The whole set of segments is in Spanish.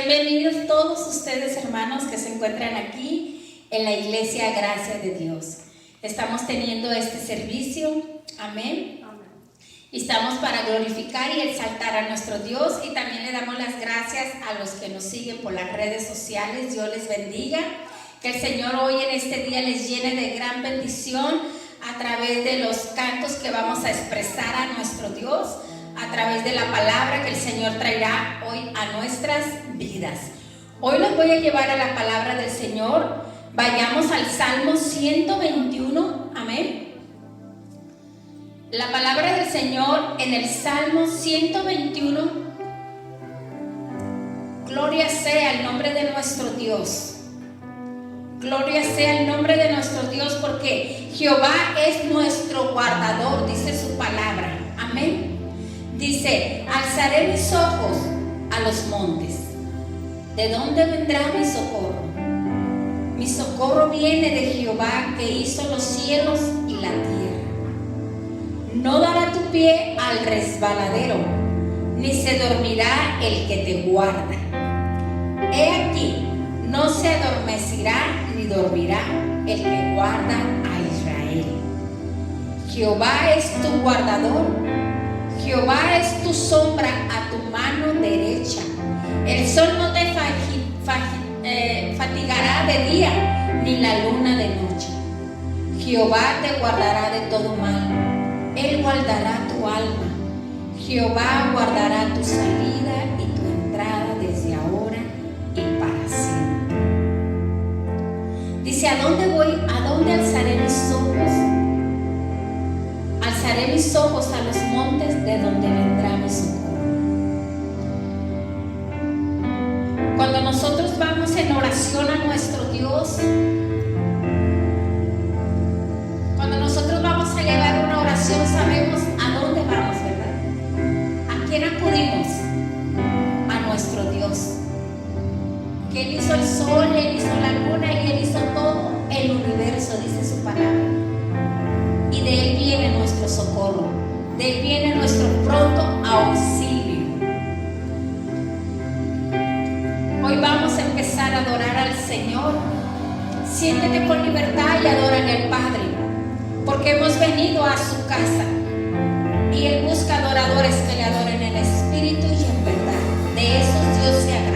Bienvenidos todos ustedes, hermanos, que se encuentran aquí en la Iglesia Gracia de Dios. Estamos teniendo este servicio, amén. Y estamos para glorificar y exaltar a nuestro Dios, y también le damos las gracias a los que nos siguen por las redes sociales. Dios les bendiga. Que el Señor hoy en este día les llene de gran bendición a través de los cantos que vamos a expresar a nuestro Dios, a través de la palabra que el Señor traerá hoy a nuestras vidas. Hoy los voy a llevar a la palabra del Señor. Vayamos al Salmo 121, amén. La palabra del Señor en el Salmo 121. Gloria sea el nombre de nuestro Dios. Gloria sea el nombre de nuestro Dios, porque Jehová es nuestro guardador, dice su palabra, amén. Dice: alzaré mis ojos a los montes. ¿De dónde vendrá mi socorro? Mi socorro viene de Jehová, que hizo los cielos y la tierra. No dará tu pie al resbaladero, ni se dormirá el que te guarda. He aquí, no se adormecerá ni dormirá el que guarda a Israel. Jehová es tu guardador. Jehová es tu sombra a tu mano derecha. El sol no te fatigará de día, ni la luna de noche. Jehová te guardará de todo mal. Él guardará tu alma. Jehová guardará tu salida y tu entrada desde ahora y para siempre. Dice: ¿a dónde voy? ¿A dónde alzaré mis ojos? Alzaré mis ojos a los montes, de donde vendrá mi socorro. Cuando nosotros vamos en oración a nuestro Dios, cuando nosotros vamos a llevar una oración, sabemos a dónde vamos, ¿verdad? ¿A quién acudimos? A nuestro Dios. Que Él hizo el sol, Él hizo la luna y Él hizo todo el universo, dice su palabra. Y de Él viene nuestro socorro, de Él viene nuestro pronto auxilio. Hoy vamos a empezar a adorar al Señor. Siéntete con libertad y adoran al Padre, porque hemos venido a su casa y Él busca adoradores que le adoren en espíritu y en verdad. De esos Dios se agrada.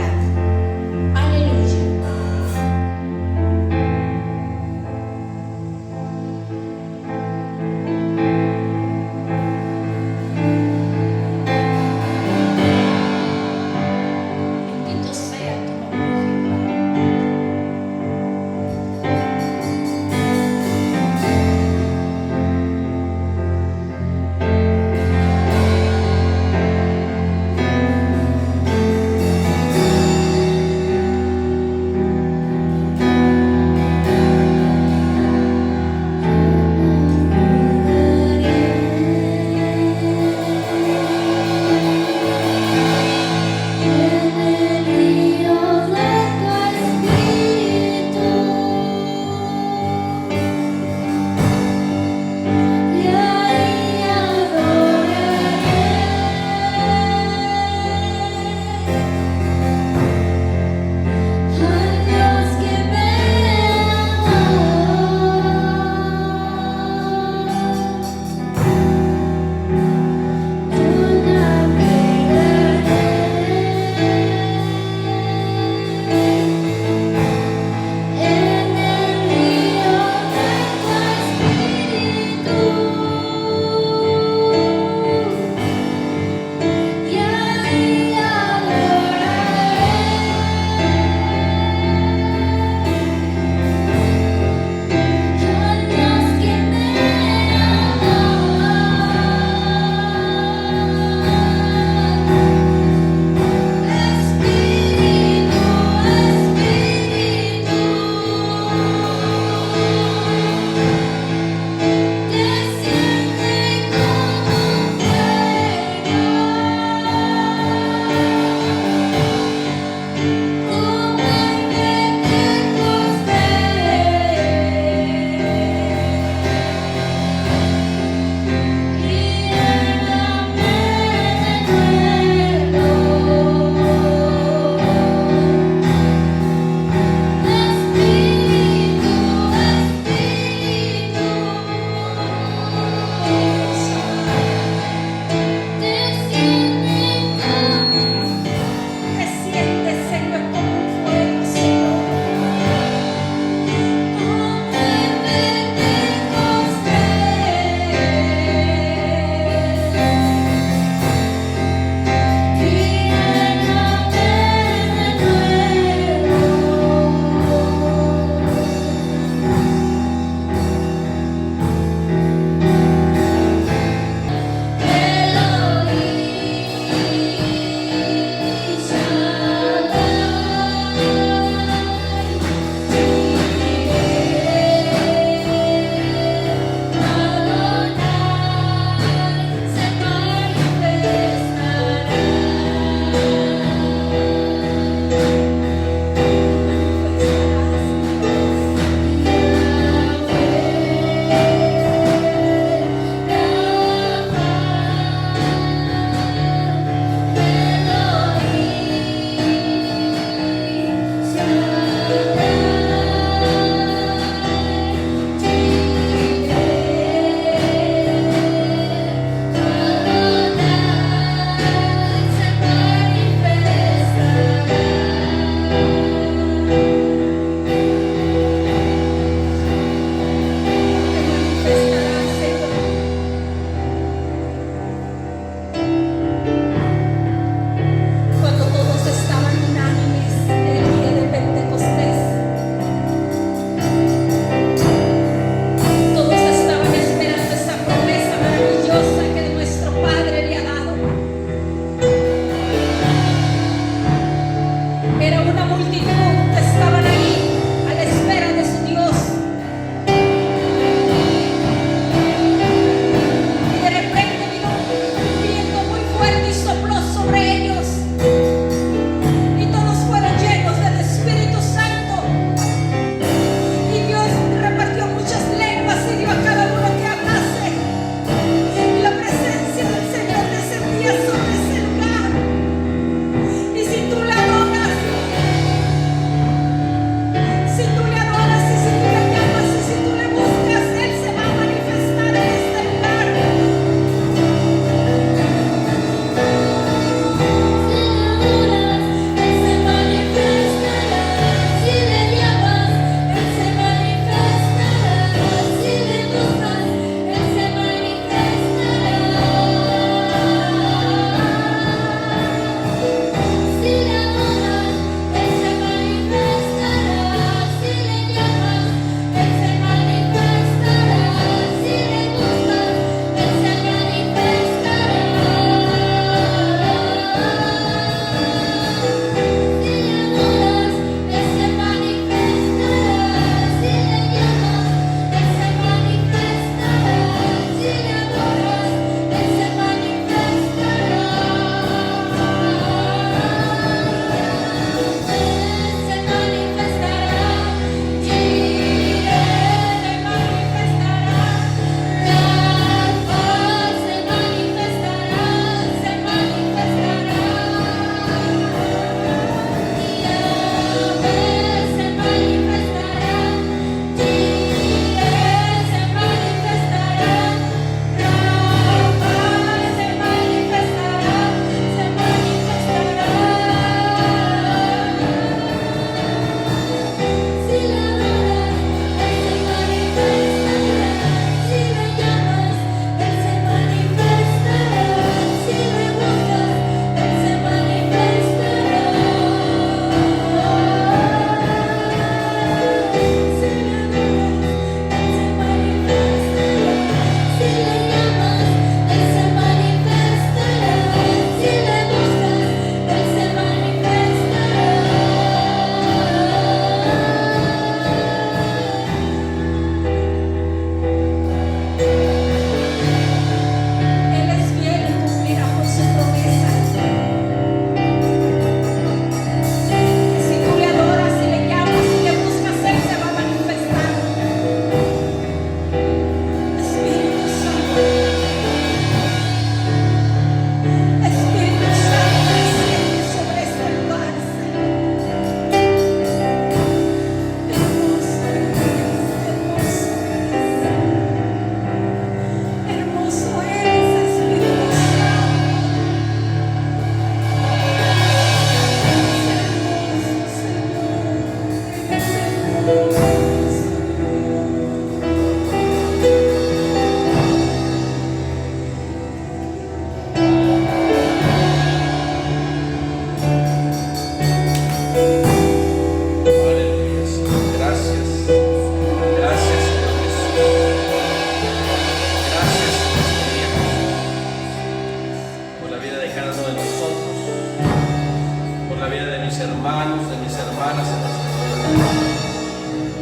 hermanos, de mis hermanas en este lugar.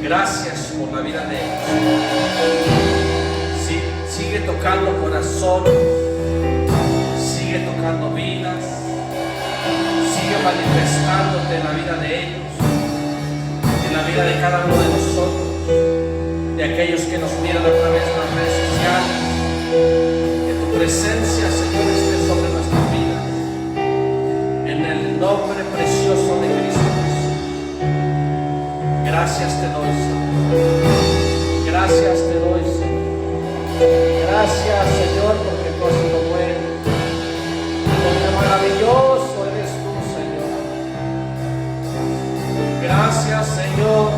Gracias por la vida de ellos. Sí, sigue tocando corazones, sigue tocando vidas, sigue manifestándote en la vida de ellos, en la vida de cada uno de nosotros, de aquellos que nos miran a través de las redes sociales. Que tu presencia, Señor, esté sobre nuestras vidas, en el nombre precioso de Cristo Jesús. Gracias te doy, Señor. Gracias te doy, Señor. Gracias, Señor, porque tú has sido bueno, porque maravilloso eres tú, Señor. Gracias, Señor.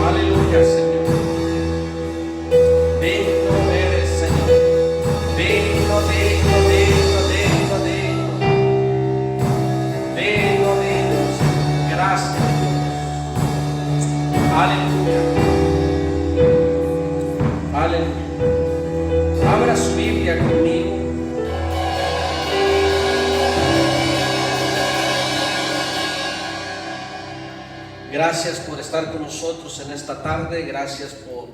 Aleluya, Señor. Digno eres, Señor. Digno, digno, digno, digno, digno. Digno, digno, Señor. Gracias, Dios. Aleluya. Aleluya. Abra su Biblia conmigo. Gracias por estar con nosotros en esta tarde. Gracias por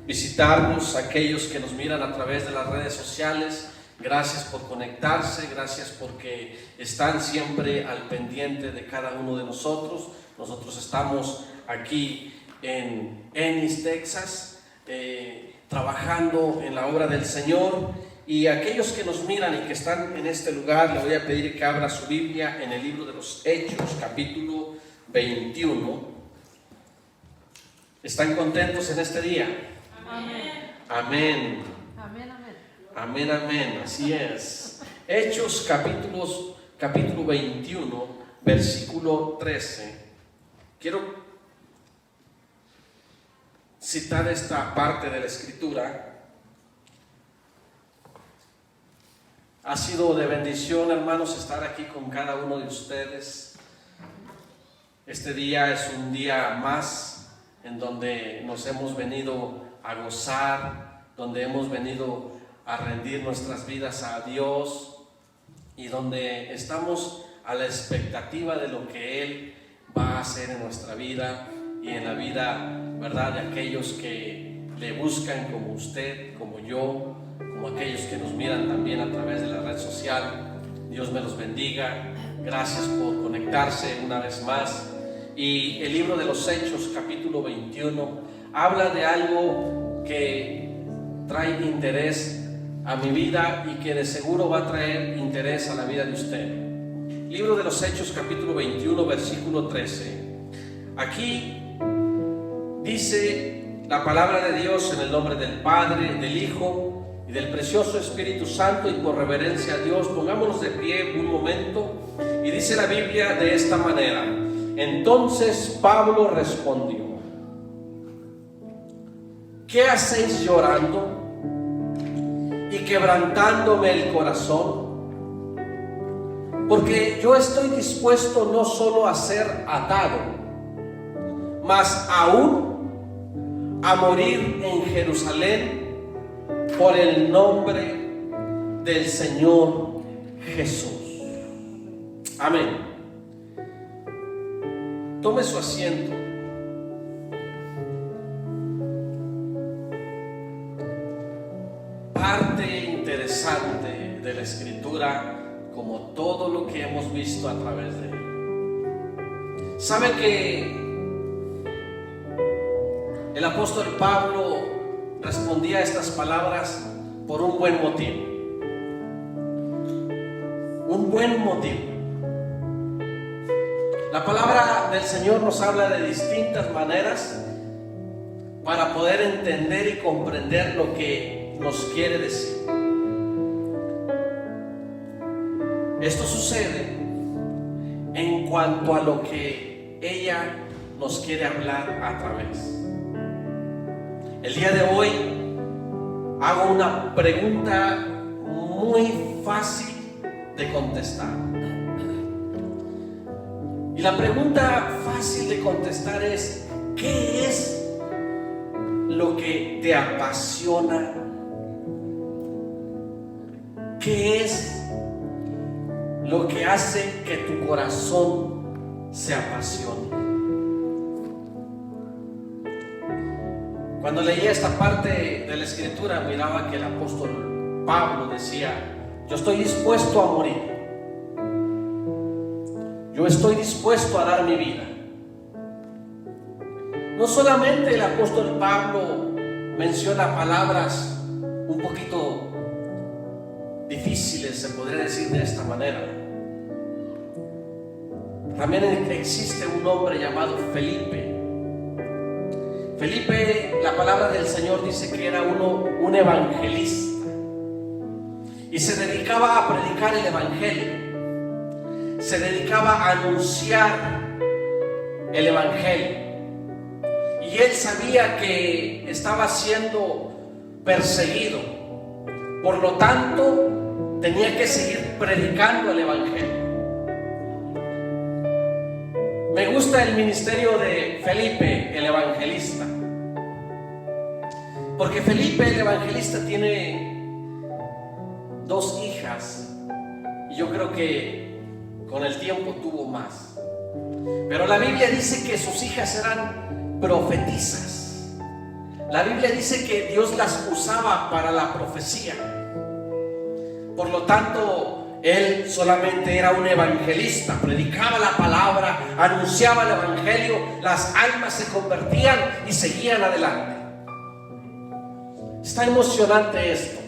visitarnos, aquellos que nos miran a través de las redes sociales. Gracias por conectarse. Gracias porque están siempre al pendiente de cada uno de nosotros. Nosotros estamos aquí en Ennis, Texas, trabajando en la obra del Señor. Y aquellos que nos miran y que están en este lugar, le voy a pedir que abra su Biblia en el libro de los Hechos, capítulo 21. ¿Están contentos en este día? Amén. Amén. Amén, amén. Amén, amén. Así es. Hechos capítulo 21, versículo 13. Quiero citar esta parte de la Escritura. Ha sido de bendición, hermanos, estar aquí con cada uno de ustedes. Este día es un día más en donde nos hemos venido a gozar, donde hemos venido a rendir nuestras vidas a Dios y donde estamos a la expectativa de lo que Él va a hacer en nuestra vida y en la vida, ¿verdad?, de aquellos que le buscan, como usted, como yo, como aquellos que nos miran también a través de la red social. Dios me los bendiga. Gracias por conectarse una vez más. Y el libro de los Hechos, capítulo 21, habla de algo que trae interés a mi vida y que de seguro va a traer interés a la vida de usted. Libro de los Hechos, capítulo 21, versículo 13. Aquí dice la palabra de Dios en el nombre del Padre, del Hijo y del precioso Espíritu Santo, y por reverencia a Dios pongámonos de pie un momento. Y dice la Biblia de esta manera: entonces Pablo respondió: ¿qué hacéis llorando y quebrantándome el corazón? Porque yo estoy dispuesto no solo a ser atado, mas aún a morir en Jerusalén por el nombre del Señor Jesús. Amén. Tome su asiento. Parte interesante de la Escritura, como todo lo que hemos visto a través de él. ¿Sabe que el apóstol Pablo respondía a estas palabras por un buen motivo? Un buen motivo. La palabra del Señor nos habla de distintas maneras para poder entender y comprender lo que nos quiere decir. Esto sucede en cuanto a lo que ella nos quiere hablar a través. El día de hoy hago una pregunta muy fácil de contestar. Y la pregunta fácil de contestar es: ¿qué es lo que te apasiona? ¿Qué es lo que hace que tu corazón se apasione. Cuando leía esta parte de la escritura, miraba que el apóstol Pablo decía: yo estoy dispuesto a morir, yo estoy dispuesto a dar mi vida. No solamente el apóstol Pablo menciona palabras un poquito difíciles, se podría decir de esta manera. También existe un hombre llamado Felipe. Felipe, la palabra del Señor dice que era un evangelista y se dedicaba a predicar el evangelio, se dedicaba a anunciar el evangelio, y él sabía que estaba siendo perseguido, por lo tanto tenía que seguir predicando el evangelio. Me gusta el ministerio de Felipe el evangelista, porque Felipe el evangelista tiene 2 hijas, y yo creo que con el tiempo tuvo más, pero la Biblia dice que sus hijas eran profetisas. La Biblia dice que Dios las usaba para la profecía. Por lo tanto, él solamente era un evangelista, predicaba la palabra, anunciaba el evangelio, las almas se convertían y seguían adelante. Está emocionante esto.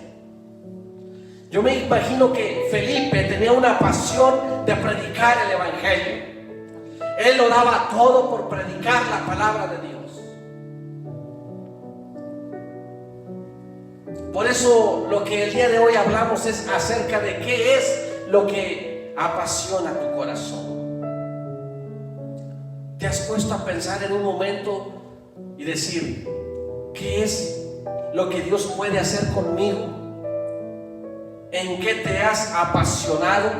Yo me imagino que Felipe tenía una pasión de predicar el evangelio. Él lo daba todo por predicar la palabra de Dios. Por eso lo que el día de hoy hablamos es acerca de qué es lo que apasiona tu corazón. ¿Te has puesto a pensar en un momento y decir: ¿qué es lo que Dios puede hacer conmigo? ¿En qué te has apasionado?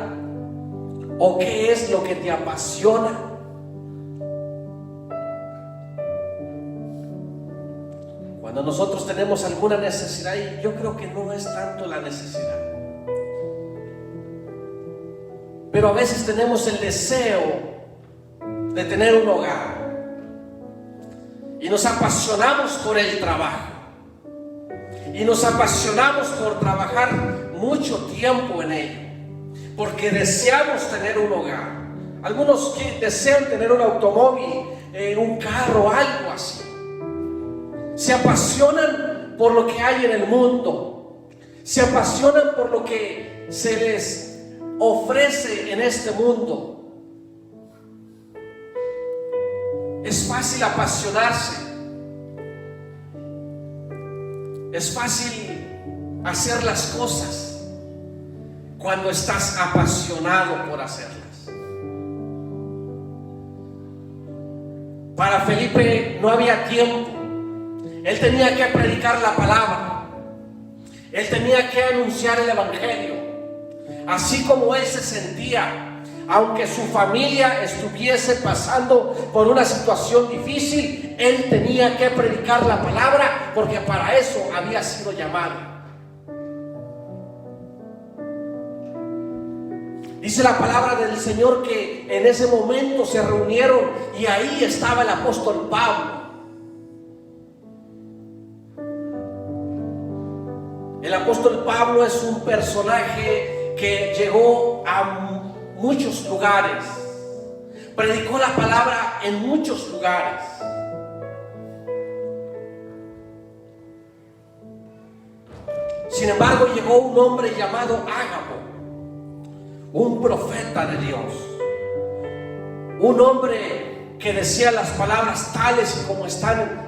¿O qué es lo que te apasiona? Cuando nosotros tenemos alguna necesidad, y yo creo que no es tanto la necesidad, pero a veces tenemos el deseo de tener un hogar y nos apasionamos por el trabajo y nos apasionamos por trabajar mucho tiempo en ello, porque deseamos tener un hogar. Algunos desean tener un automóvil, un carro, algo así. Se apasionan por lo que hay en el mundo, se apasionan por lo que se les ofrece en este mundo. Es fácil apasionarse, es fácil hacer las cosas cuando estás apasionado por hacerlas. Para Felipe no había tiempo. Él tenía que predicar la palabra, él tenía que anunciar el evangelio. Así como él se sentía, aunque su familia estuviese pasando por una situación difícil, él tenía que predicar la palabra, porque para eso había sido llamado. Dice la palabra del Señor que en ese momento se reunieron y ahí estaba el apóstol Pablo. El apóstol Pablo es un personaje que llegó a muchos lugares, predicó la palabra en muchos lugares. Sin embargo, llegó un hombre llamado Ágabo, un profeta de Dios, un hombre que decía las palabras tales y como están.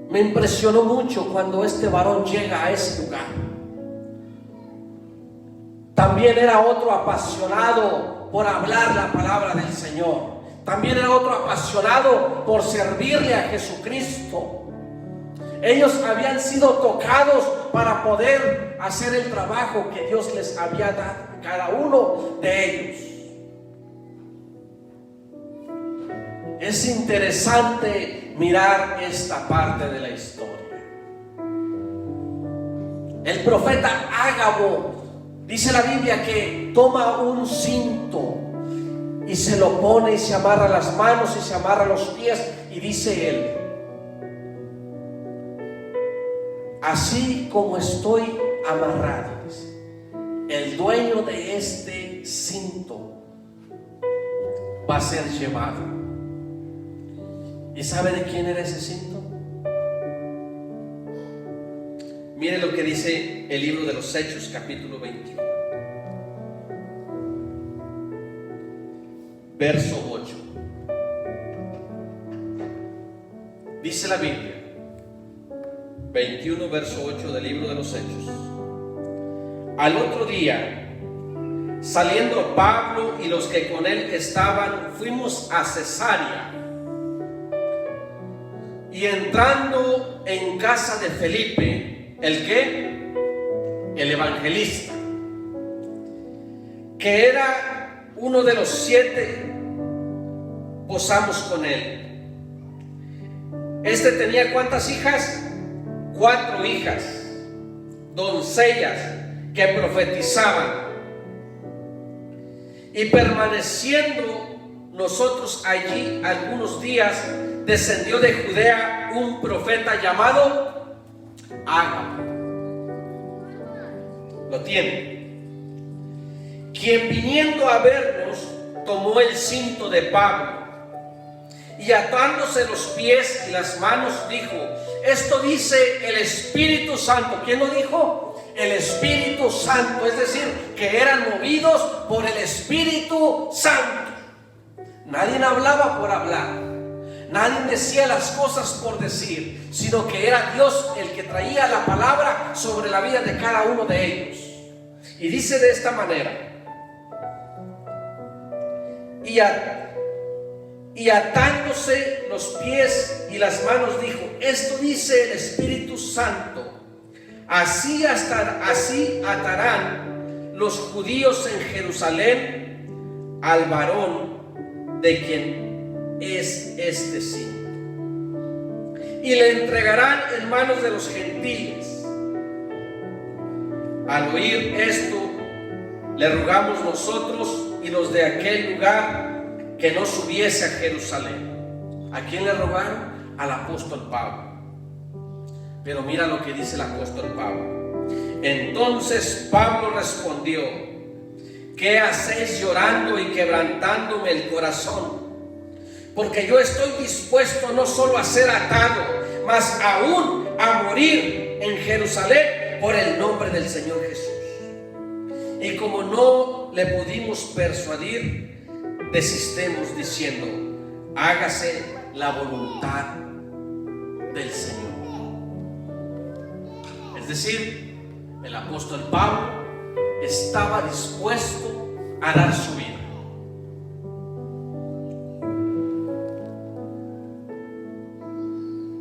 Me impresionó mucho cuando este varón llega a ese lugar. También era otro apasionado por hablar la palabra del Señor. También era otro apasionado por servirle a Jesucristo. Ellos habían sido tocados para poder hacer el trabajo que Dios les había dado a cada uno de ellos. Es interesante mirar esta parte de la historia. El profeta Ágabo Dice la Biblia que toma un cinto y se lo pone y se amarra las manos y se amarra los pies, y dice él: así como estoy amarrado, el dueño de este cinto va a ser llevado. ¿Y sabe de quién era ese cinto? Mire lo que dice el libro de los Hechos, capítulo 21, verso 8. Dice la Biblia, 21, verso 8 del libro de los Hechos: al otro día, saliendo Pablo y los que con él estaban, fuimos a Cesarea, y entrando en casa de Felipe, ¿el qué? El evangelista, que era uno de los 7, posamos con él. Este tenía ¿cuántas hijas? 4 hijas, doncellas que profetizaban. Y permaneciendo nosotros allí algunos días, descendió de Judea un profeta llamado Ágabo. Lo tiene. Quien viniendo a vernos tomó el cinto de Pablo y atándose los pies y las manos dijo: esto dice el Espíritu Santo. ¿Quién lo dijo? El Espíritu Santo. Es decir, que eran movidos por el Espíritu Santo. Nadie hablaba por hablar, nadie decía las cosas por decir, sino que era Dios el que traía la palabra sobre la vida de cada uno de ellos. Y dice de esta manera: y atándose los pies y las manos dijo: esto dice el Espíritu Santo, así atarán los judíos en Jerusalén al varón de quien es este cinto, y le entregarán en manos de los gentiles. Al oír esto, le rogamos nosotros y los de aquel lugar que no subiese a Jerusalén. ¿A quién le rogaron? Al apóstol Pablo. Pero mira lo que dice el apóstol Pablo. Entonces Pablo respondió: ¿qué hacéis llorando y quebrantándome el corazón? Porque yo estoy dispuesto no solo a ser atado, mas aún a morir en Jerusalén por el nombre del Señor Jesús. Y como no le pudimos persuadir, desistemos diciendo: hágase la voluntad del Señor. Es decir, el apóstol Pablo estaba dispuesto a dar su vida.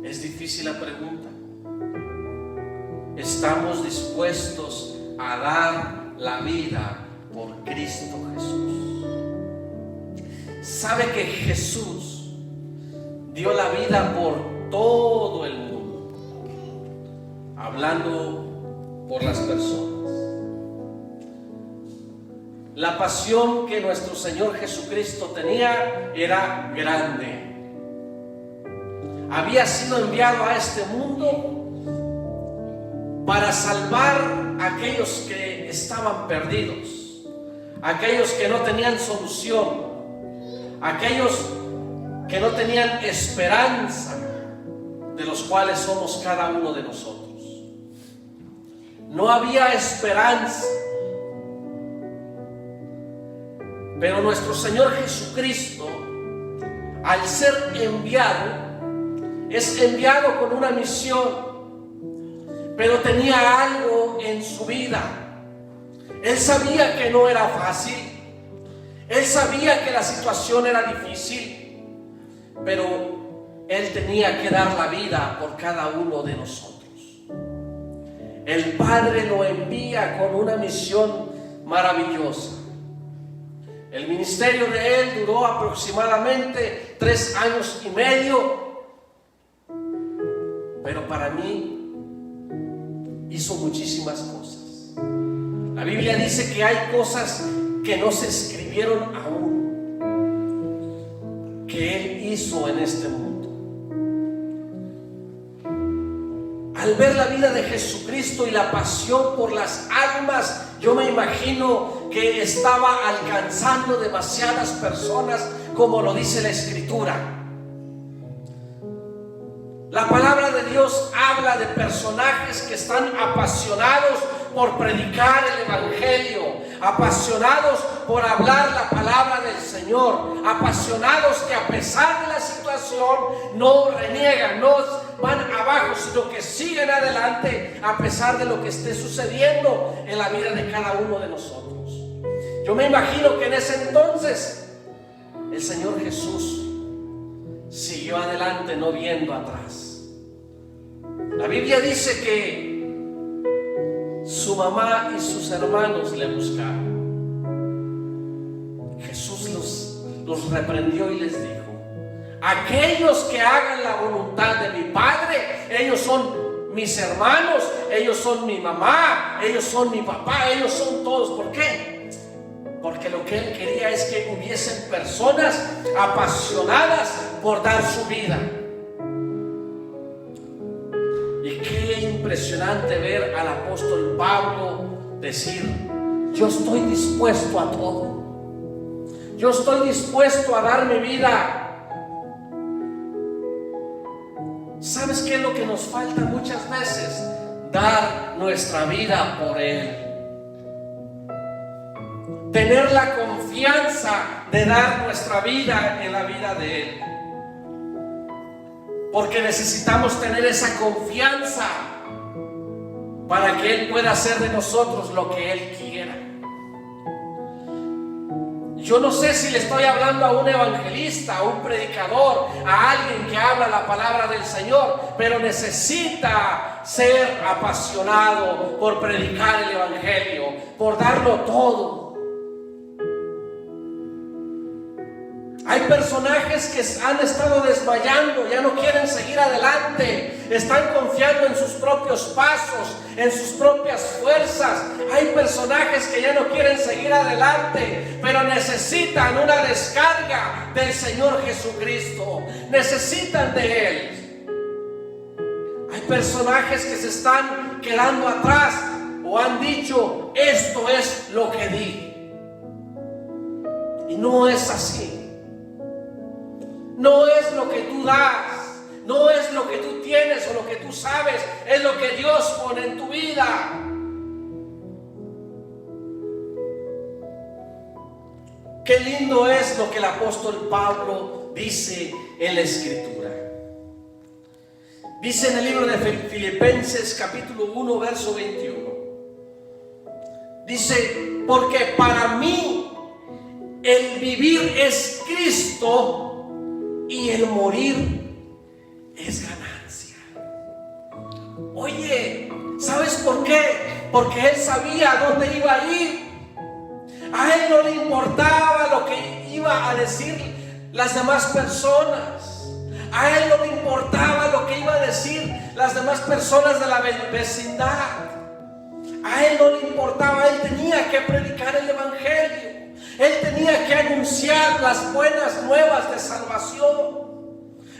Es difícil la pregunta. ¿Estamos dispuestos a dar la vida por Cristo Jesús? ¿Sabe que Jesús dio la vida por todo el mundo? Hablando por las personas. La pasión que nuestro Señor Jesucristo tenía era grande. Había sido enviado a este mundo para salvar a aquellos que estaban perdidos, aquellos que no tenían solución, aquellos que no tenían esperanza, de los cuales somos cada uno de nosotros. No había esperanza, pero nuestro Señor Jesucristo, al ser enviado, es enviado con una misión, pero tenía algo en su vida. Él sabía que no era fácil, él sabía que la situación era difícil, pero él tenía que dar la vida por cada uno de nosotros. El Padre lo envía con una misión maravillosa. El ministerio de él duró aproximadamente 3 años y medio, pero para mí hizo muchísimas cosas. La Biblia dice que hay cosas que no se escribieron aún, que Él hizo en este mundo. Al ver la vida de Jesucristo y la pasión por las almas, yo me imagino que estaba alcanzando demasiadas personas, como lo dice la Escritura. La palabra de Dios habla de personajes que están apasionados por predicar el Evangelio, apasionados por hablar la palabra del Señor, apasionados que a pesar de la situación no reniegan, no van abajo, sino que siguen adelante a pesar de lo que esté sucediendo en la vida de cada uno de nosotros. Yo me imagino que en ese entonces el Señor Jesús siguió adelante, no viendo atrás. La Biblia dice que su mamá y sus hermanos le buscaron. Jesús los reprendió y les dijo: aquellos que hagan la voluntad de mi Padre, ellos son mis hermanos, ellos son mi mamá, ellos son mi papá, ellos son todos. ¿Por qué? Porque lo que Él quería es que hubiesen personas apasionadas por dar su vida. Y qué impresionante ver al apóstol Pablo decir: yo estoy dispuesto a todo, yo estoy dispuesto a dar mi vida. ¿Sabes qué es lo que nos falta muchas veces? Dar nuestra vida por Él. Tener la confianza de dar nuestra vida en la vida de Él. Porque necesitamos tener esa confianza para que Él pueda hacer de nosotros lo que Él quiera. Yo no sé si le estoy hablando a un evangelista, a un predicador, a alguien que habla la palabra del Señor, pero necesita ser apasionado por predicar el evangelio, por darlo todo. Hay personajes que han estado desmayando, ya no quieren seguir adelante, están confiando en sus propios pasos, en sus propias fuerzas. Hay personajes que ya no quieren seguir adelante, pero necesitan una descarga del Señor Jesucristo, necesitan de Él. Hay personajes que se están quedando atrás o han dicho: esto es lo que di. Y no es así. No es lo que tú das, no es lo que tú tienes o lo que tú sabes, es lo que Dios pone en tu vida. Qué lindo es lo que el apóstol Pablo dice en la Escritura. Dice en el libro de Filipenses capítulo 1 verso 21. Dice: porque para mí el vivir es Cristo y el morir es ganancia. Oye, ¿sabes por qué? Porque Él sabía a dónde iba a ir. A Él no le importaba lo que iba a decir las demás personas. A Él no le importaba lo que iba a decir las demás personas de la vecindad. A Él no le importaba. Él tenía que predicar el evangelio. Él tenía que anunciar las buenas nuevas de salvación.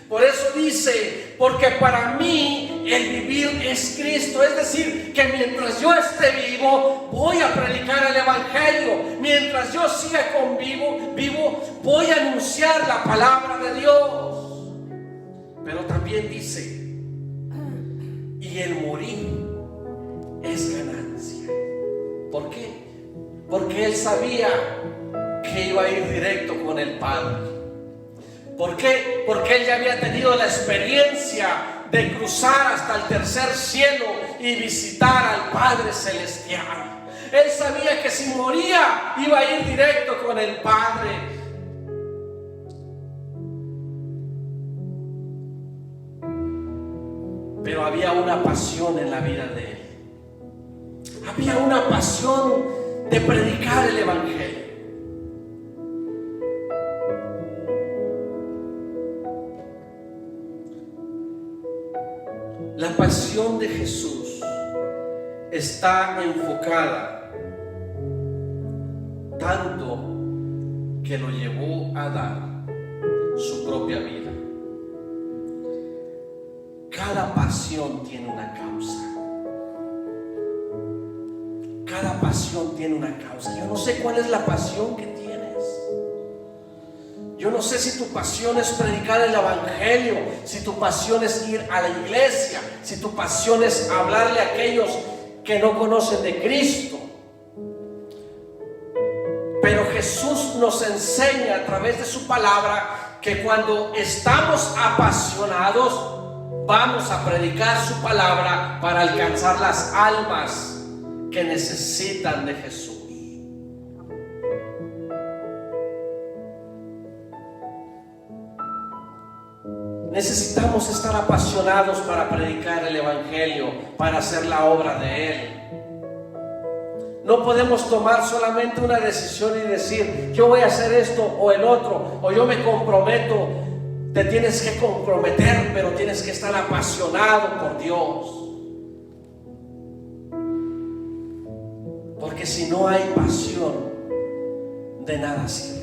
Por eso dice: porque para mí el vivir es Cristo. Es decir, que mientras yo esté vivo, voy a predicar el evangelio. Mientras yo siga vivo, voy a anunciar la palabra de Dios. Pero también dice: y el morir es ganancia. ¿Por qué? Porque Él sabía que iba a ir directo con el Padre. ¿Por qué? Porque Él ya había tenido la experiencia de cruzar hasta el tercer cielo y visitar al Padre Celestial. Él sabía que si moría iba a ir directo con el Padre. Pero había una pasión en la vida de Él. Había una pasión de predicar el evangelio. La pasión de Jesús está enfocada tanto que lo llevó a dar su propia vida. Cada pasión tiene una causa. Cada pasión tiene una causa. Yo no sé cuál es la pasión que tienes. Yo no sé si tu pasión es predicar el evangelio, si tu pasión es ir a la iglesia, si tu pasión es hablarle a aquellos que no conocen de Cristo. Pero Jesús nos enseña a través de su palabra que cuando estamos apasionados, vamos a predicar su palabra para alcanzar las almas que necesitan de Jesús. Necesitamos estar apasionados para predicar el evangelio, para hacer la obra de Él. No podemos tomar solamente una decisión y decir, yo voy a hacer esto o el otro, o yo me comprometo. Te tienes que comprometer, pero tienes que estar apasionado por Dios. Porque si no hay pasión, de nada sirve.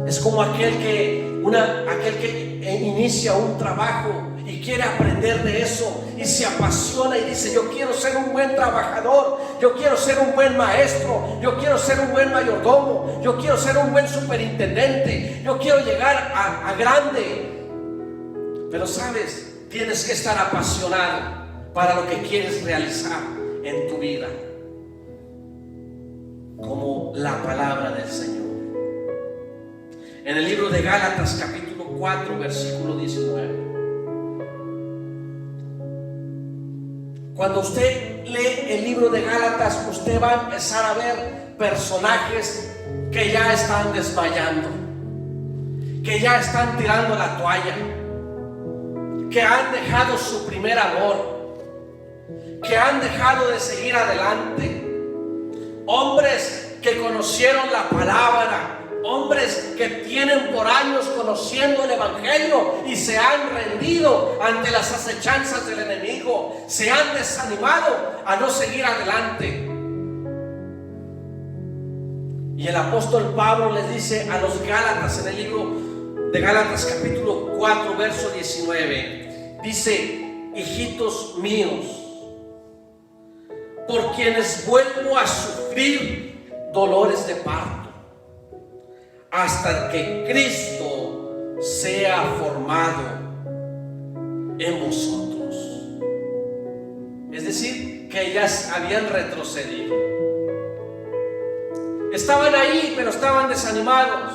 Es como aquel que inicia un trabajo y quiere aprender de eso y se apasiona y dice, yo quiero ser un buen trabajador, yo quiero ser un buen maestro, yo quiero ser un buen mayordomo, yo quiero ser un buen superintendente, yo quiero llegar a grande. Pero sabes, tienes que estar apasionado para lo que quieres realizar en tu vida, como la palabra del Señor. En el libro de Gálatas capítulo 4 versículo 19. Cuando usted lee el libro de Gálatas, usted va a empezar a ver personajes que ya están desmayando, que ya están tirando la toalla, que han dejado su primer amor, que han dejado de seguir adelante. Hombres que conocieron la palabra, hombres que tienen por años conociendo el evangelio y se han rendido ante las acechanzas del enemigo, se han desanimado a no seguir adelante. Y el apóstol Pablo les dice a los Gálatas en el libro de Gálatas capítulo 4 verso 19, dice, hijitos míos, por quienes vuelvo a sufrir dolores de parto, hasta que Cristo sea formado en vosotros. Es decir, que ellas habían retrocedido. Estaban ahí, pero estaban desanimados.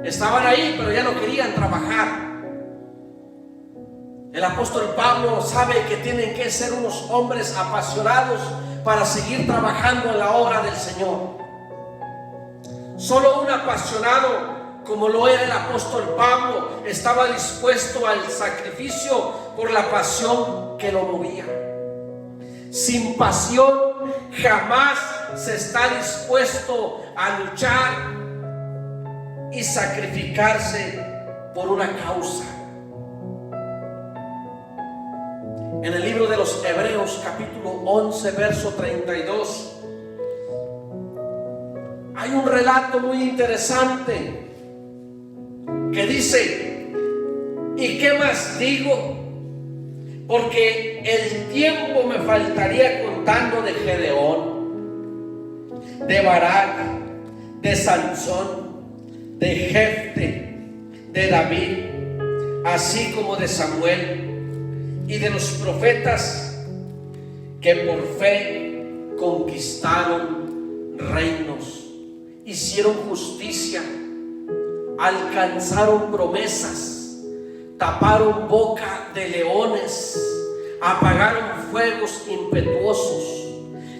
Estaban ahí, pero ya no querían trabajar. El apóstol Pablo sabe que tienen que ser unos hombres apasionados para seguir trabajando en la obra del Señor. Solo un apasionado, como lo era el apóstol Pablo, estaba dispuesto al sacrificio por la pasión que lo movía. Sin pasión jamás se está dispuesto a luchar y sacrificarse por una causa. En el libro de los Hebreos capítulo 11 verso 32 hay un relato muy interesante que dice, ¿y qué más digo? Porque el tiempo me faltaría contando de Gedeón, de Barak, de Sansón, de Jefte, de David, así como de Samuel y de los profetas que por fe conquistaron reinos, hicieron justicia, alcanzaron promesas, taparon boca de leones, apagaron fuegos impetuosos,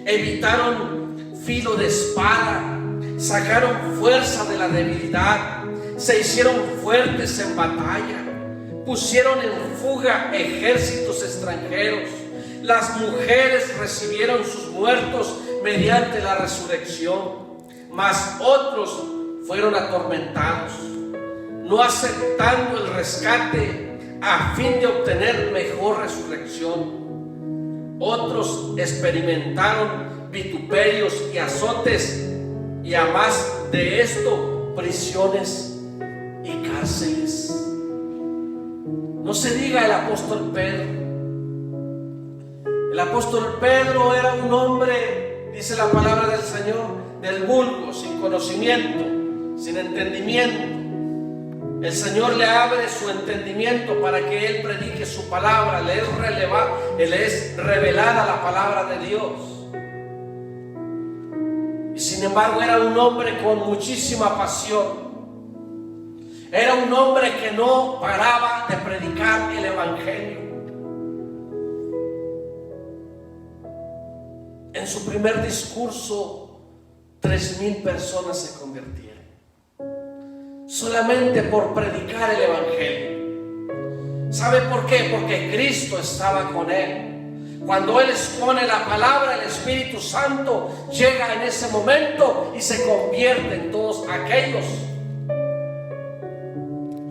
evitaron filo de espada, sacaron fuerza de la debilidad, se hicieron fuertes en batalla, pusieron en fuga ejércitos extranjeros. Las mujeres recibieron sus muertos mediante la resurrección, mas otros fueron atormentados, no aceptando el rescate a fin de obtener mejor resurrección. Otros experimentaron vituperios y azotes y a más de esto, prisiones y cárceles. No se diga el apóstol Pedro. El apóstol Pedro era un hombre, dice la palabra del Señor, del vulgo, sin conocimiento, sin entendimiento. El Señor le abre su entendimiento para que él predique su palabra. Le es revelada la palabra de Dios. Y sin embargo era un hombre con muchísima pasión. Era un hombre que no paraba de predicar el evangelio. En su primer discurso, 3,000 personas se convirtieron. Solamente por predicar el evangelio. ¿Sabe por qué? Porque Cristo estaba con él. Cuando él expone la palabra, el Espíritu Santo llega en ese momento y se convierte en todos aquellos.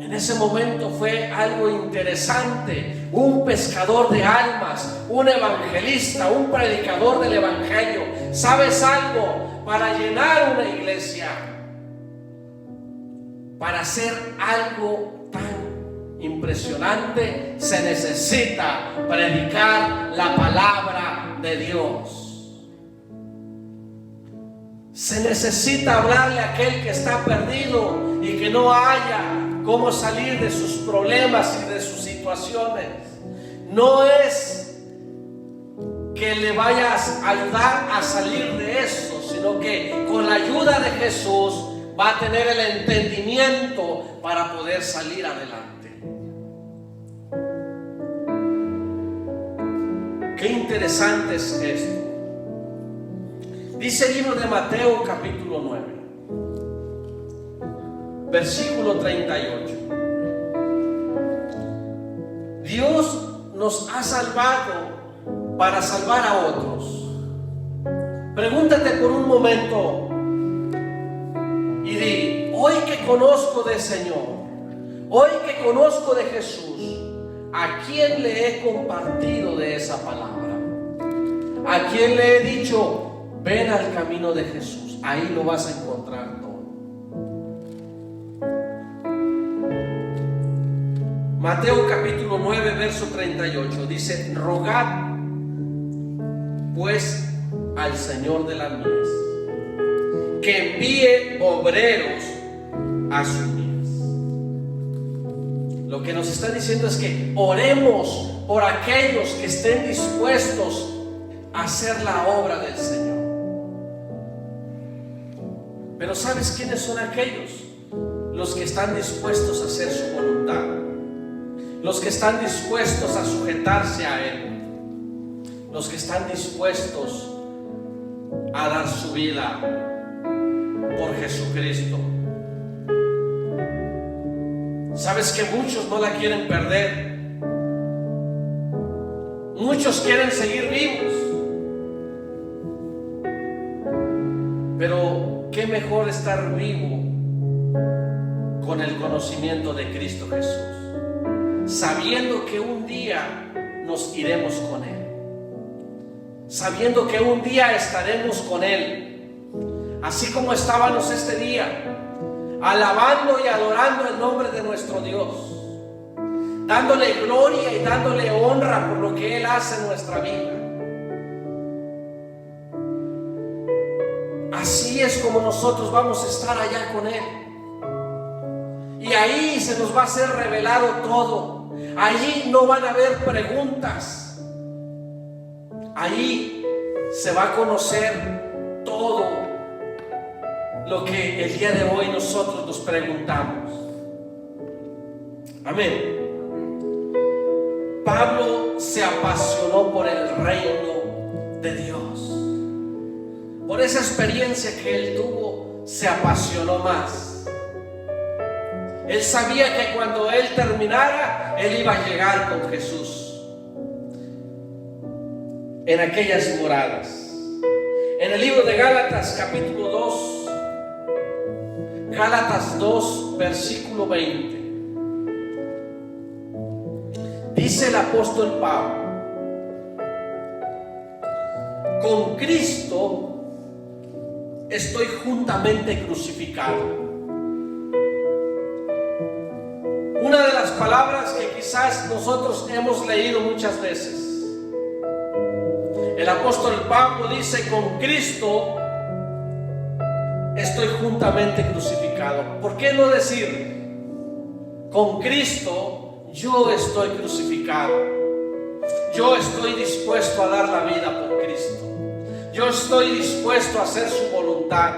En ese momento fue algo interesante. Un pescador de almas, un evangelista, un predicador del evangelio. ¿Sabes algo? Para llenar una iglesia, para hacer algo tan impresionante, se necesita predicar la palabra de Dios. Se necesita hablarle a aquel que está perdido y que no haya cómo salir de sus problemas y de sus situaciones. No es que le vayas a ayudar a salir de eso, sino que con la ayuda de Jesús va a tener el entendimiento para poder salir adelante. Qué interesante es esto. Dice el libro de Mateo capítulo 9, versículo 38. Dios nos ha salvado para salvar a otros. Pregúntate por un momento y di: hoy que conozco del Señor, hoy que conozco de Jesús, ¿a quién le he compartido de esa palabra? ¿A quién le he dicho: ven al camino de Jesús? Ahí lo vas a encontrar todo. Mateo capítulo 9, verso 38 dice: rogad pues al Señor de la mies que envíe obreros a su mies. Lo que nos está diciendo es que oremos por aquellos que estén dispuestos a hacer la obra del Señor. Pero ¿sabes quiénes son aquellos? Los que están dispuestos a hacer su voluntad, los que están dispuestos a sujetarse a Él, los que están dispuestos a dar su vida por Jesucristo. Sabes que muchos no la quieren perder. Muchos quieren seguir vivos. Pero qué mejor estar vivo con el conocimiento de Cristo Jesús, sabiendo que un día nos iremos con Él, sabiendo que un día estaremos con Él, así como estábamos este día, alabando y adorando el nombre de nuestro Dios, dándole gloria y dándole honra por lo que Él hace en nuestra vida. Así es como nosotros vamos a estar allá con Él, y ahí se nos va a ser revelado todo. Allí no van a haber preguntas, allí se va a conocer todo lo que el día de hoy nosotros nos preguntamos. Amén. Pablo se apasionó por el reino de Dios. Por esa experiencia que él tuvo, se apasionó más. Él sabía que cuando él terminara, él iba a llegar con Jesús en aquellas moradas. En el libro de Gálatas capítulo 2, Gálatas 2 versículo 20, dice el apóstol Pablo: con Cristo estoy juntamente crucificado. Una de las palabras que quizás nosotros hemos leído muchas veces. El apóstol Pablo dice: con Cristo estoy juntamente crucificado. ¿Por qué no decir: con Cristo yo estoy crucificado? Yo estoy dispuesto a dar la vida por Cristo. Yo estoy dispuesto a hacer su voluntad.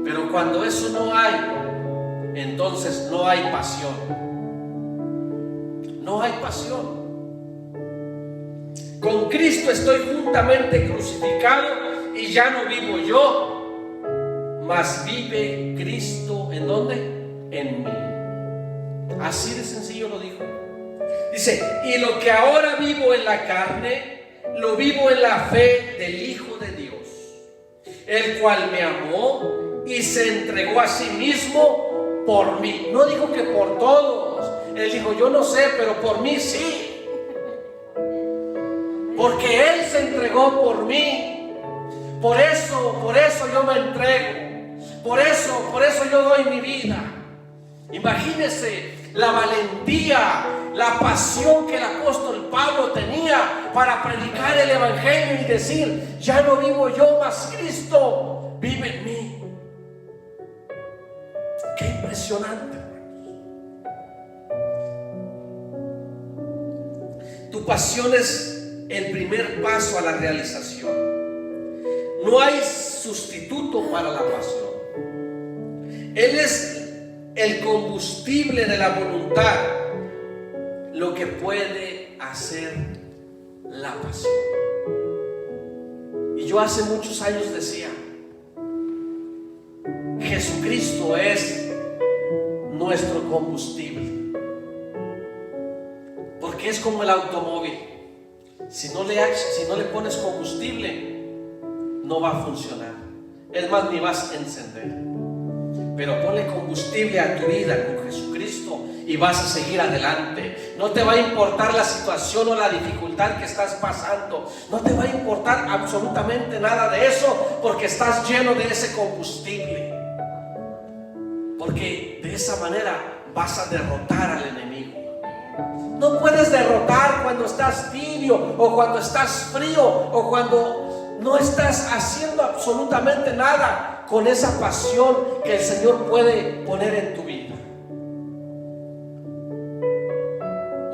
Pero cuando eso no hay, entonces no hay pasión. No hay pasión. Con Cristo estoy juntamente crucificado y ya no vivo yo, mas vive Cristo. ¿En dónde? En mí. Así de sencillo lo dijo. Dice: y lo que ahora vivo en la carne, lo vivo en la fe del Hijo de Dios, el cual me amó y se entregó a sí mismo por mí. No dijo que por todos. Él dijo: yo no sé, pero por mí sí. Porque Él se entregó por mí. Por eso yo me entrego. Por eso yo doy mi vida. Imagínese la valentía, la pasión que el apóstol Pablo tenía para predicar el evangelio y decir: ya no vivo yo, mas Cristo vive en mí. Qué impresionante. Tu pasión es el primer paso a la realización. No hay sustituto para la pasión. Él es el combustible de la voluntad, lo que puede hacer la pasión. Y yo hace muchos años decía: Jesucristo es nuestro combustible. Porque es como el automóvil. Si no le pones combustible, no va a funcionar. Es más, ni vas a encender. Pero ponle combustible a tu vida con Jesucristo y vas a seguir adelante. No te va a importar la situación o la dificultad que estás pasando. No te va a importar absolutamente nada de eso, porque estás lleno de ese combustible. Porque de esa manera vas a derrotar al enemigo. No puedes derrotar cuando estás tibio, o cuando estás frío, o cuando no estás haciendo absolutamente nada con esa pasión que el Señor puede poner en tu vida.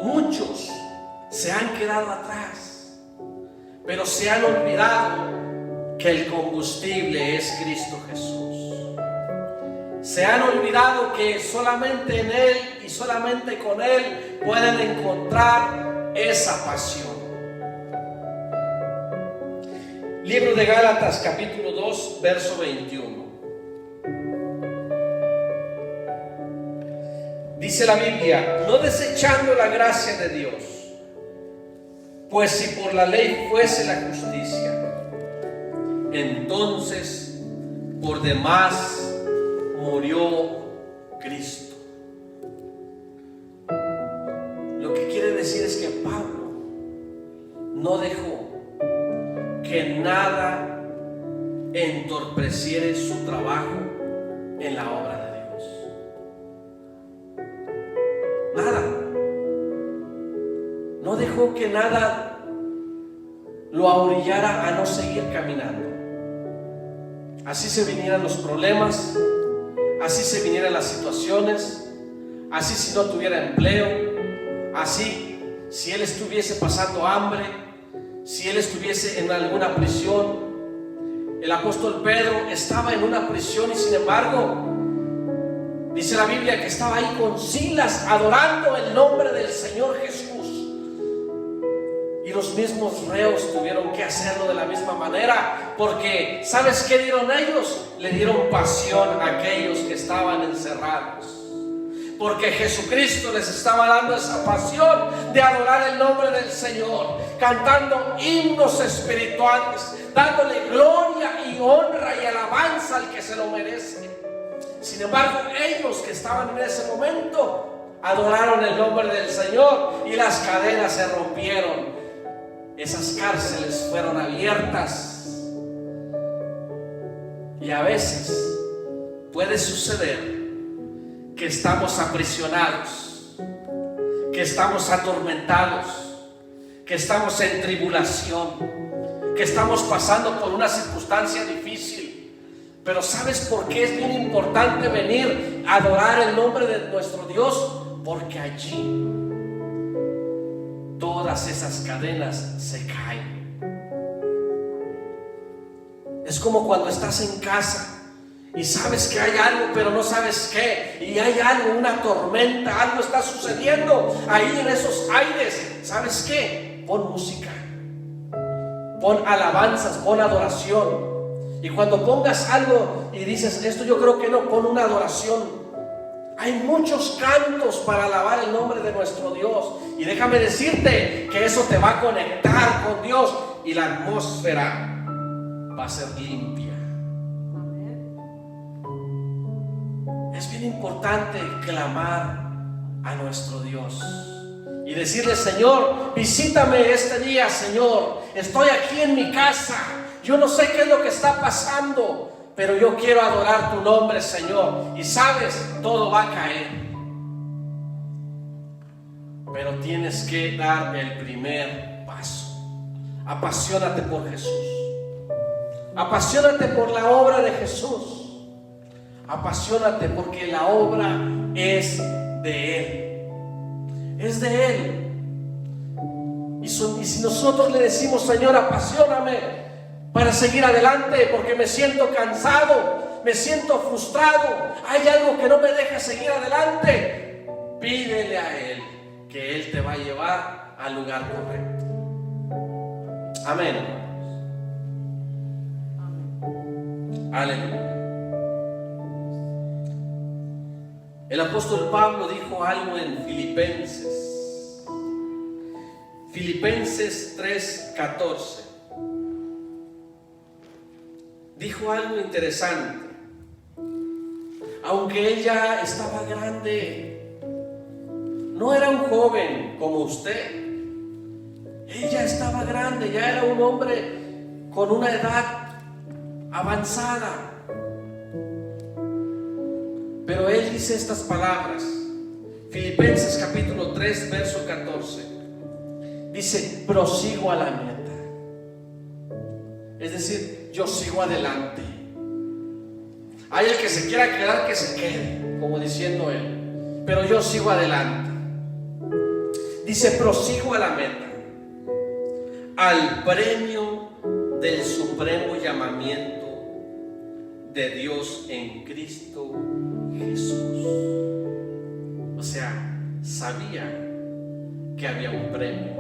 Muchos se han quedado atrás, pero se han olvidado que el combustible es Cristo Jesús. Se han olvidado que solamente en Él y solamente con Él pueden encontrar esa pasión. Libro de Gálatas, capítulo 2, verso 21. Dice la Biblia: no desechando la gracia de Dios, pues si por la ley fuese la justicia, entonces por demás murió Cristo. Lo que quiere decir es que Pablo no dejó que nada entorpeciera su trabajo en la obra de Dios. Nada. No dejó que nada lo ahorillara a no seguir caminando. Así se vinieran los problemas, así se vinieran las situaciones, así si no tuviera empleo, así si él estuviese pasando hambre, si él estuviese en alguna prisión. El apóstol Pedro estaba en una prisión y sin embargo dice la Biblia que estaba ahí con Silas adorando el nombre del Señor Jesús. Y los mismos reos tuvieron que hacerlo de la misma manera, porque ¿sabes qué dieron ellos? Le dieron pasión a aquellos que estaban encerrados, porque Jesucristo les estaba dando esa pasión de adorar el nombre del Señor, cantando himnos espirituales, dándole gloria y honra y alabanza al que se lo merece. Sin embargo, ellos que estaban en ese momento adoraron el nombre del Señor y las cadenas se rompieron. Esas cárceles fueron abiertas Y a veces puede suceder que estamos aprisionados, que estamos atormentados, que estamos en tribulación, que estamos pasando por una circunstancia difícil. Pero ¿sabes por qué es bien importante venir a adorar el nombre de nuestro Dios? Porque allí todas esas cadenas se caen. Es como cuando estás en casa y sabes que hay algo, pero no sabes qué, y hay algo, una tormenta, algo está sucediendo ahí en esos aires. ¿Sabes qué? Pon música, pon alabanzas, pon adoración. Y cuando pongas algo y dices, esto yo creo que no, pon una adoración. Hay muchos cantos para alabar el nombre de nuestro Dios. Y déjame decirte que eso te va a conectar con Dios y la atmósfera va a ser limpia. Es bien importante clamar a nuestro Dios y decirle: Señor, visítame este día, Señor. Estoy aquí en mi casa. Yo no sé qué es lo que está pasando, pero yo quiero adorar tu nombre, Señor. Y sabes, todo va a caer, pero tienes que dar el primer paso. Apasionate por Jesús. Apasionate por la obra de Jesús. Apasionate porque la obra es de Él. Es de Él. Y si nosotros le decimos: Señor, apasioname para seguir adelante, porque me siento cansado, me siento frustrado, hay algo que no me deja seguir adelante, pídele a Él, que Él te va a llevar al lugar correcto. Amén. Aleluya. El apóstol Pablo dijo algo en Filipenses 3:14. Dijo algo interesante. Aunque él ya estaba grande, no era un joven como usted. Él ya estaba grande, ya era un hombre con una edad avanzada. Pero él dice estas palabras. Filipenses capítulo 3, verso 14. Dice: prosigo a la meta. Es decir, yo sigo adelante. Hay el que se quiera quedar, que se quede, como diciendo él, pero yo sigo adelante. Dice: prosigo a la meta, al premio del supremo llamamiento de Dios en Cristo Jesús. O sea, sabía que había un premio.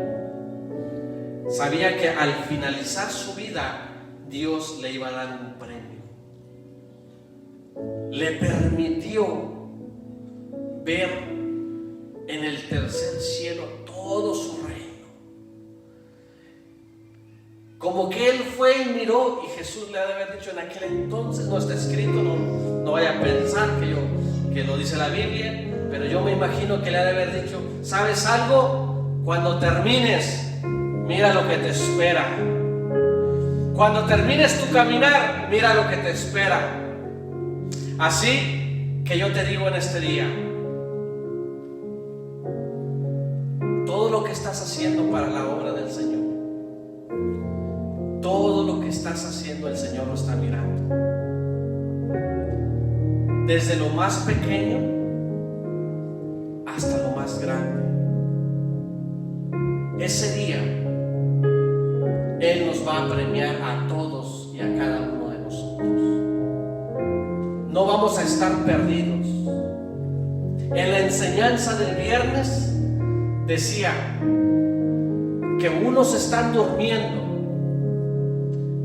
Sabía que al finalizar su vida, Dios le iba a dar un premio. Le permitió ver en el tercer cielo todo su reino. Como que él fue y miró, y Jesús le ha de haber dicho en aquel entonces, no está escrito, no vaya a pensar que lo dice la Biblia, pero yo me imagino que le ha de haber dicho: ¿sabes algo? Cuando termines, mira lo que te espera. Cuando termines tu caminar, mira lo que te espera. Así que yo te digo en este día, todo lo que estás haciendo para la obra del Señor, todo lo que estás haciendo, el Señor lo está mirando. Desde lo más pequeño hasta lo más grande. Ese día Él nos va a premiar a todos y a cada uno de nosotros. No vamos a estar perdidos. En la enseñanza del viernes decía que unos están durmiendo,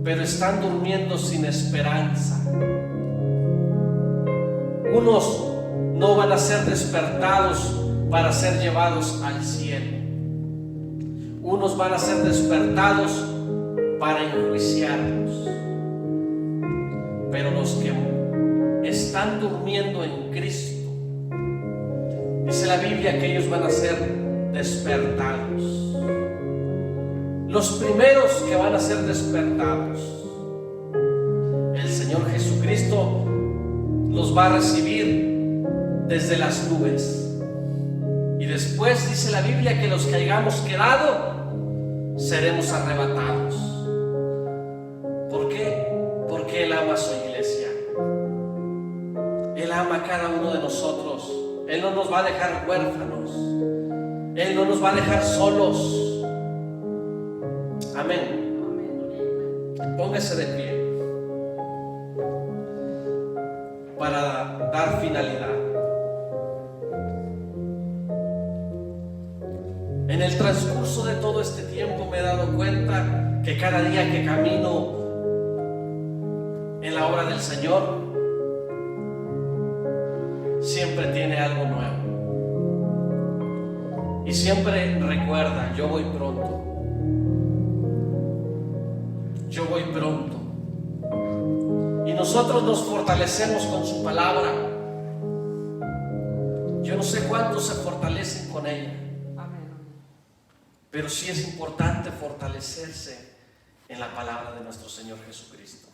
pero están durmiendo sin esperanza. Unos no van a ser despertados para ser llevados al cielo. Unos van a ser despertados para enjuiciarlos. Pero los que están durmiendo en Cristo, dice la Biblia que ellos van a ser despertados. Los primeros que van a ser despertados, el Señor Señor Jesucristo los va a recibir desde las nubes. Y después dice la Biblia que los que hayamos quedado seremos arrebatados. ¿Por qué? Porque Él ama a su iglesia. Él ama a cada uno de nosotros. Él no nos va a dejar huérfanos. Él no nos va a dejar solos. Amén. Póngase de pie para dar finalidad. En el transcurso de todo este tiempo me he dado cuenta que cada día que camino en la obra del Señor, siempre tiene algo nuevo. Y siempre recuerda, yo voy pronto. Yo voy pronto. Y nosotros nos fortalecemos con su palabra. Yo no sé cuántos se fortalecen con ella. Pero sí es importante fortalecerse en la palabra de nuestro Señor Jesucristo.